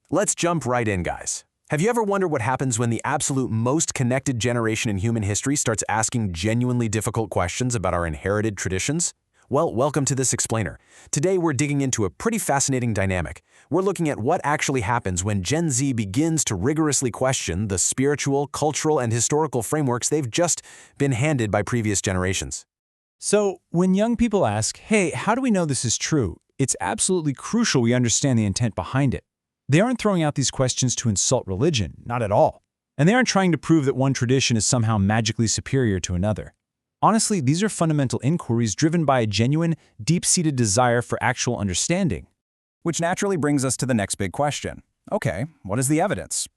Let's jump right in, guys. Have you ever wondered what happens when the absolute most connected generation in human history starts asking genuinely difficult questions about our inherited traditions? Well, welcome to this explainer. Today we're digging into a pretty fascinating dynamic. We're looking at what actually happens when Gen Z begins to rigorously question the spiritual, cultural, and historical frameworks they've just been handed by previous generations. So, when young people ask, hey, how do we know this is true? It's absolutely crucial we understand the intent behind it. They aren't throwing out these questions to insult religion, not at all. And they aren't trying to prove that one tradition is somehow magically superior to another. Honestly, these are fundamental inquiries driven by a genuine, deep-seated desire for actual understanding. Which naturally brings us to the next big question. Okay, what is the evidence?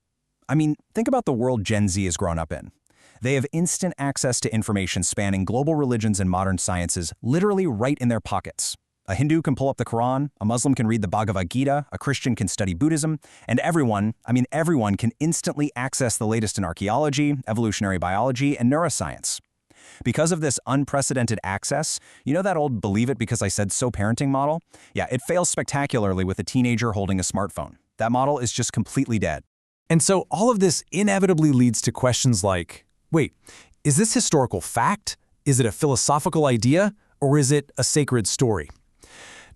I mean, think about the world Gen Z has grown up in. They have instant access to information spanning global religions and modern sciences literally right in their pockets. A Hindu can pull up the Quran, a Muslim can read the Bhagavad Gita, a Christian can study Buddhism, and everyone can instantly access the latest in archaeology, evolutionary biology, and neuroscience. Because of this unprecedented access, you know that old believe it because I said so parenting model? Yeah, it fails spectacularly with a teenager holding a smartphone. That model is just completely dead. And so all of this inevitably leads to questions like, wait, is this historical fact? Is it a philosophical idea? Or is it a sacred story?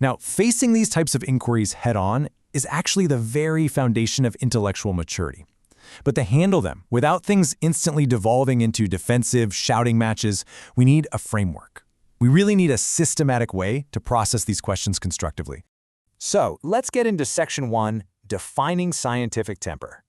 Now, facing these types of inquiries head-on is actually the very foundation of intellectual maturity. But to handle them, without things instantly devolving into defensive, shouting matches, we need a framework. We really need a systematic way to process these questions constructively. So, let's get into Section 1, Defining Scientific Temper.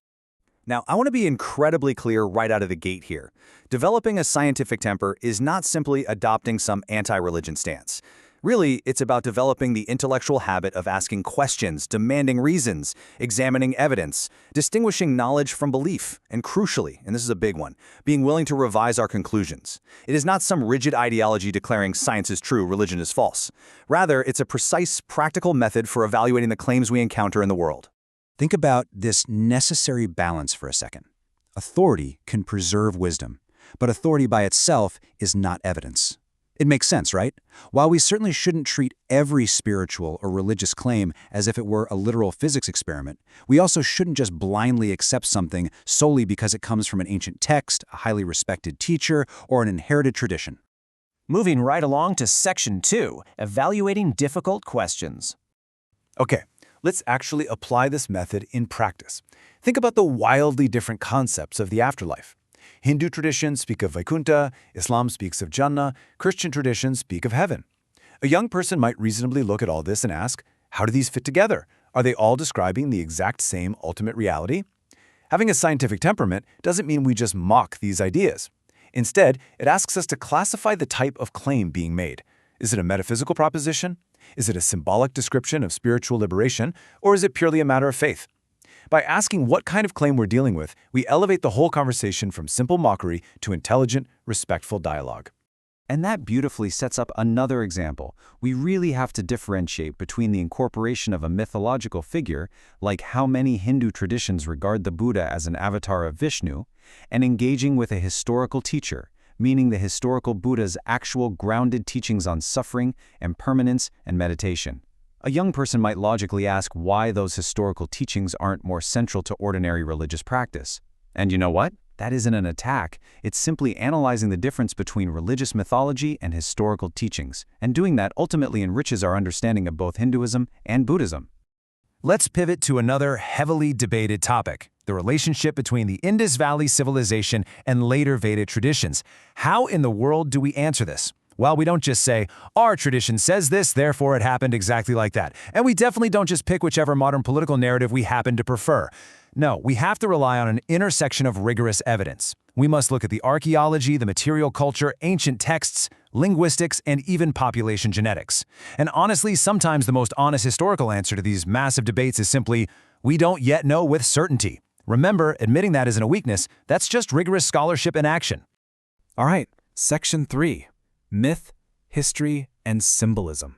Now, I want to be incredibly clear right out of the gate here. Developing a scientific temper is not simply adopting some anti-religion stance. Really, it's about developing the intellectual habit of asking questions, demanding reasons, examining evidence, distinguishing knowledge from belief, and crucially, and this is a big one, being willing to revise our conclusions. It is not some rigid ideology declaring science is true, religion is false. Rather, it's a precise, practical method for evaluating the claims we encounter in the world. Think about this necessary balance for a second. Authority can preserve wisdom, but authority by itself is not evidence. It makes sense, right? While we certainly shouldn't treat every spiritual or religious claim as if it were a literal physics experiment, we also shouldn't just blindly accept something solely because it comes from an ancient text, a highly respected teacher, or an inherited tradition. Moving right along to Section 2, Evaluating Difficult Questions. Okay, let's actually apply this method in practice. Think about the wildly different concepts of the afterlife. Hindu traditions speak of Vaikuntha, Islam speaks of Jannah, Christian traditions speak of heaven. A young person might reasonably look at all this and ask, how do these fit together? Are they all describing the exact same ultimate reality? Having a scientific temperament doesn't mean we just mock these ideas. Instead, it asks us to classify the type of claim being made. Is it a metaphysical proposition? Is it a symbolic description of spiritual liberation? Or is it purely a matter of faith? By asking what kind of claim we're dealing with, we elevate the whole conversation from simple mockery to intelligent, respectful dialogue. And that beautifully sets up another example. We really have to differentiate between the incorporation of a mythological figure, like how many Hindu traditions regard the Buddha as an avatar of Vishnu, and engaging with a historical teacher, meaning the historical Buddha's actual grounded teachings on suffering, impermanence, and meditation. A young person might logically ask why those historical teachings aren't more central to ordinary religious practice. And you know what? That isn't an attack. It's simply analyzing the difference between religious mythology and historical teachings, and doing that ultimately enriches our understanding of both Hinduism and Buddhism. Let's pivot to another heavily debated topic, the relationship between the Indus Valley civilization and later Vedic traditions. How in the world do we answer this? Well, we don't just say, our tradition says this, therefore it happened exactly like that. And we definitely don't just pick whichever modern political narrative we happen to prefer. No, we have to rely on an intersection of rigorous evidence. We must look at the archaeology, the material culture, ancient texts, linguistics, and even population genetics. And honestly, sometimes the most honest historical answer to these massive debates is simply, we don't yet know with certainty. Remember, admitting that isn't a weakness, that's just rigorous scholarship in action. All right, Section 3. Myth, history, and symbolism.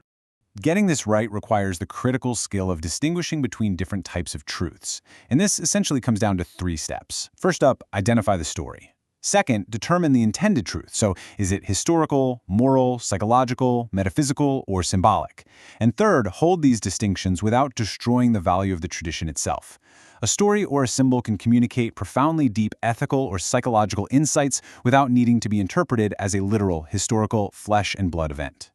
Getting this right requires the critical skill of distinguishing between different types of truths. And this essentially comes down to 3 steps. First up, identify the story. Second, determine the intended truth. So, is it historical, moral, psychological, metaphysical, or symbolic? And third, hold these distinctions without destroying the value of the tradition itself. A story or a symbol can communicate profoundly deep ethical or psychological insights without needing to be interpreted as a literal, historical, flesh and blood event.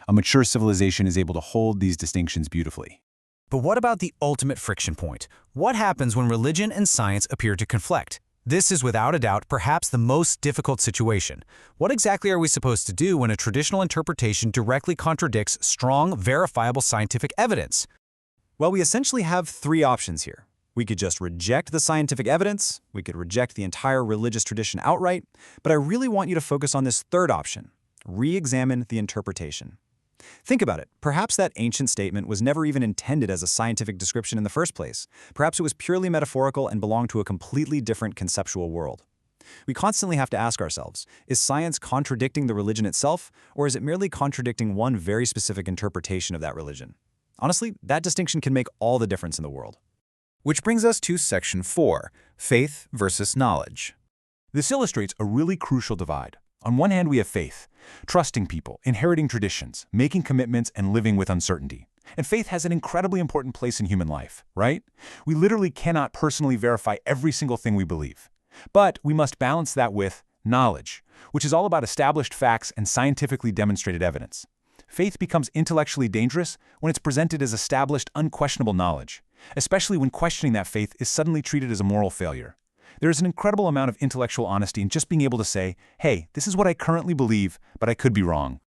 A mature civilization is able to hold these distinctions beautifully. But what about the ultimate friction point? What happens when religion and science appear to conflict? This is without a doubt perhaps the most difficult situation. What exactly are we supposed to do when a traditional interpretation directly contradicts strong, verifiable scientific evidence? Well, we essentially have three options here. We could just reject the scientific evidence, we could reject the entire religious tradition outright, but I really want you to focus on this third option, re-examine the interpretation. Think about it. Perhaps that ancient statement was never even intended as a scientific description in the first place. Perhaps it was purely metaphorical and belonged to a completely different conceptual world. We constantly have to ask ourselves, is science contradicting the religion itself, or is it merely contradicting one very specific interpretation of that religion? Honestly, that distinction can make all the difference in the world. Which brings us to Section 4, Faith versus Knowledge. This illustrates a really crucial divide. On one hand, we have faith, trusting people, inheriting traditions, making commitments, and living with uncertainty. And faith has an incredibly important place in human life, right? We literally cannot personally verify every single thing we believe. But we must balance that with knowledge, which is all about established facts and scientifically demonstrated evidence. Faith becomes intellectually dangerous when it's presented as established, unquestionable knowledge, especially when questioning that faith is suddenly treated as a moral failure. There is an incredible amount of intellectual honesty in just being able to say, hey, this is what I currently believe, but I could be wrong.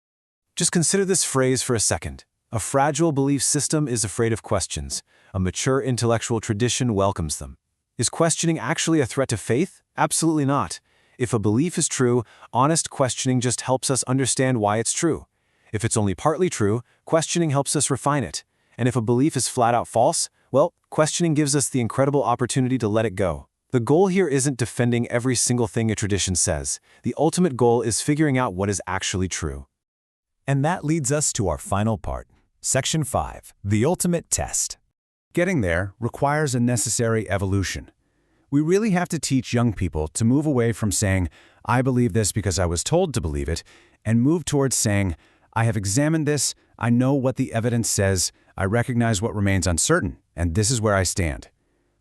Just consider this phrase for a second. A fragile belief system is afraid of questions. A mature intellectual tradition welcomes them. Is questioning actually a threat to faith? Absolutely not. If a belief is true, honest questioning just helps us understand why it's true. If it's only partly true, questioning helps us refine it. And if a belief is flat out false, well, questioning gives us the incredible opportunity to let it go. The goal here isn't defending every single thing a tradition says. The ultimate goal is figuring out what is actually true. And that leads us to our final part, Section 5, the ultimate test. Getting there requires a necessary evolution. We really have to teach young people to move away from saying, I believe this because I was told to believe it, and move towards saying, I have examined this, I know what the evidence says, I recognize what remains uncertain, and this is where I stand.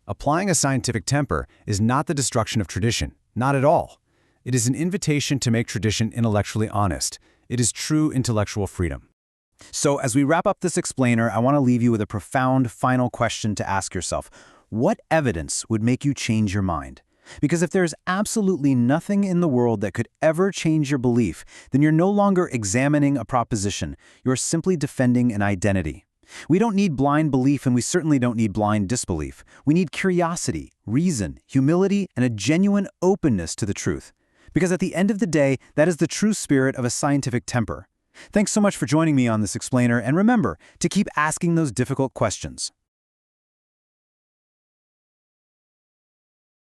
Applying a scientific temper is not the destruction of tradition, not at all. It is an invitation to make tradition intellectually honest. It is true intellectual freedom. So as we wrap up this explainer, I want to leave you with a profound final question to ask yourself. What evidence would make you change your mind? Because if there's absolutely nothing in the world that could ever change your belief, then you're no longer examining a proposition. You're simply defending an identity. We don't need blind belief, and we certainly don't need blind disbelief. We need curiosity, reason, humility, and a genuine openness to the truth. Because at the end of the day, that is the true spirit of a scientific temper. Thanks so much for joining me on this explainer, and remember to keep asking those difficult questions.